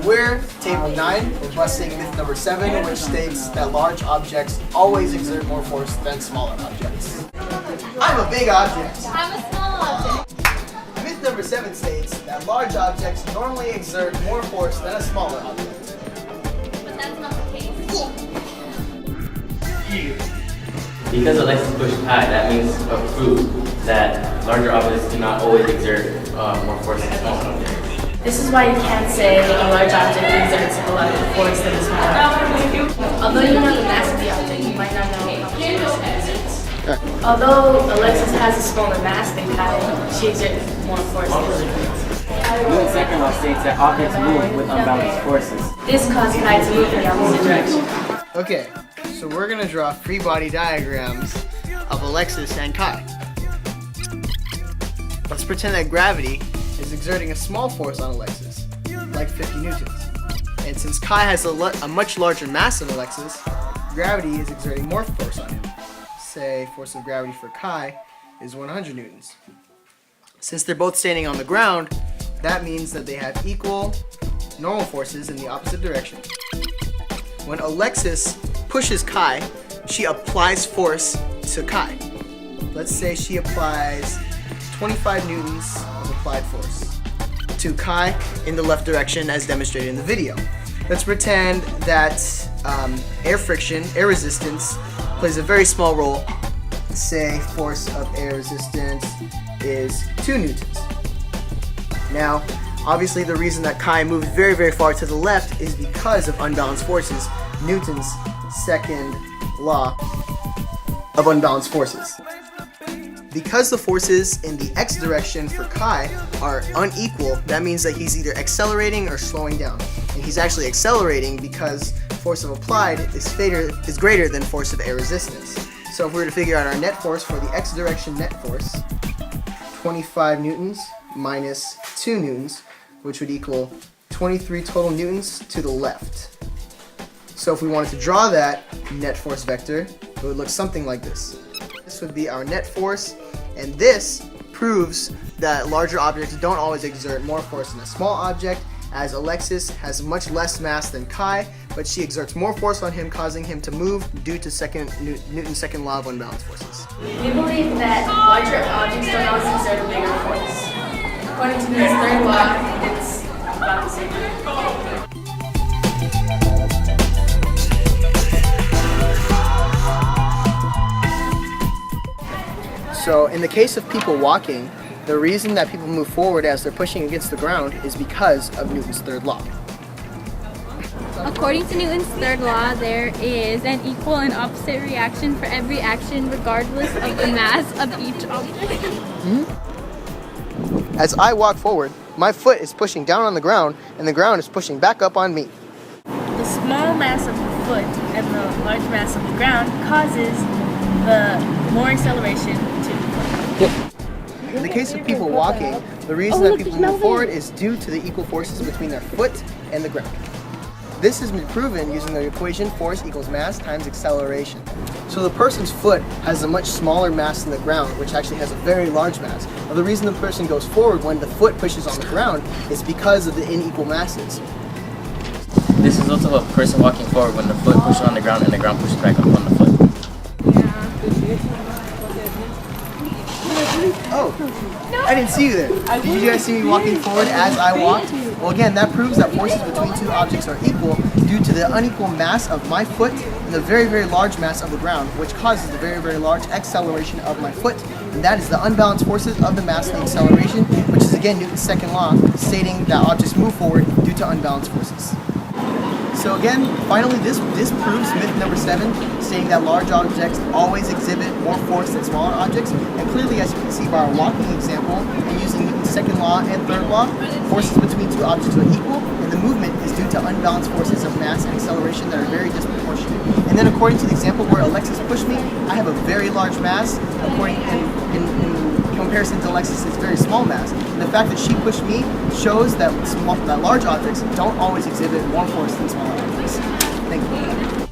We're table 9, we're busting myth number 7, which states that large objects always exert more force than smaller objects. I'm a big object. I'm a small object. Myth number 7 states that large objects normally exert more force than a smaller object. But that's not the case. Because Alexis pushed Kai, that means a proof that larger objects do not always exert more force than small objects. This is why you can't say a large object exerts a lot of force than a small object. Although you know the mass of the object, you might not know how much force it exerts. Although Alexis has a smaller mass than Kai, she exerts more force than she does. Newton's second law states that objects move with unbalanced forces. This caused Kai to move in the opposite direction. Okay, so we're going to draw free body diagrams of Alexis and Kai. Let's pretend that gravity is exerting a small force on Alexis, like 50 newtons. And since Kai has a much larger mass than Alexis, gravity is exerting more force on him. Say force of gravity for Kai is 100 newtons. Since they're both standing on the ground, that means that they have equal normal forces in the opposite direction. When Alexis pushes Kai, she applies force to Kai. Let's say she applies 25 newtons of applied force to Kai in the left direction as demonstrated in the video. Let's pretend that air friction, air resistance, plays a very small role. Say force of air resistance is 2 newtons. Now, obviously the reason that Kai moved very, very far to the left is because of unbalanced forces, Newton's second law of unbalanced forces. Because the forces in the x direction for Kai are unequal, that means that he's either accelerating or slowing down. And he's actually accelerating because force of applied is greater than force of air resistance. So if we were to figure out our net force for the x direction net force, 25 newtons minus 2 newtons, which would equal 23 total newtons to the left. So if we wanted to draw that net force vector, it would look something like this. This would be our net force, and this proves that larger objects don't always exert more force than a small object, as Alexis has much less mass than Kai, but she exerts more force on him, causing him to move due to Newton's second law of unbalanced forces. We believe that larger objects don't always exert a bigger force. According to Newton's third law, it's about the same. So in the case of people walking, the reason that people move forward as they're pushing against the ground is because of Newton's third law. According to Newton's third law, there is an equal and opposite reaction for every action regardless of the mass of each object. As I walk forward, my foot is pushing down on the ground and the ground is pushing back up on me. The small mass of the foot and the large mass of the ground causes the more acceleration to the foot. In the case of people walking, the reason that people move forward is due to the equal forces between their foot and the ground. This has been proven using the equation force equals mass times acceleration. So the person's foot has a much smaller mass than the ground, which actually has a very large mass. Now, the reason the person goes forward when the foot pushes on the ground is because of the unequal masses. This results of a person walking forward when the foot pushes on the ground and the ground pushes back up on the foot. Oh, I didn't see you there. Did you guys see me walking forward as I walked? Well, again, that proves that forces between two objects are equal due to the unequal mass of my foot and the very, very large mass of the ground, which causes the very, very large acceleration of my foot. And that is the unbalanced forces of the mass and the acceleration, which is again Newton's second law, stating that objects move forward due to unbalanced forces. So again, finally, this proves myth number 7, stating that large objects always exhibit more force than smaller objects. And clearly, as you can see by our walking example, and using Newton's second law and third law, forces between two objects are equal, and the movement is due to unbalanced forces of mass and acceleration that are very disproportionate. And then according to the example where Alexis pushed me, I have a very large mass, in comparison to Alexis' very small mass. And the fact that she pushed me shows that large objects don't always exhibit more force than small objects. Thank you.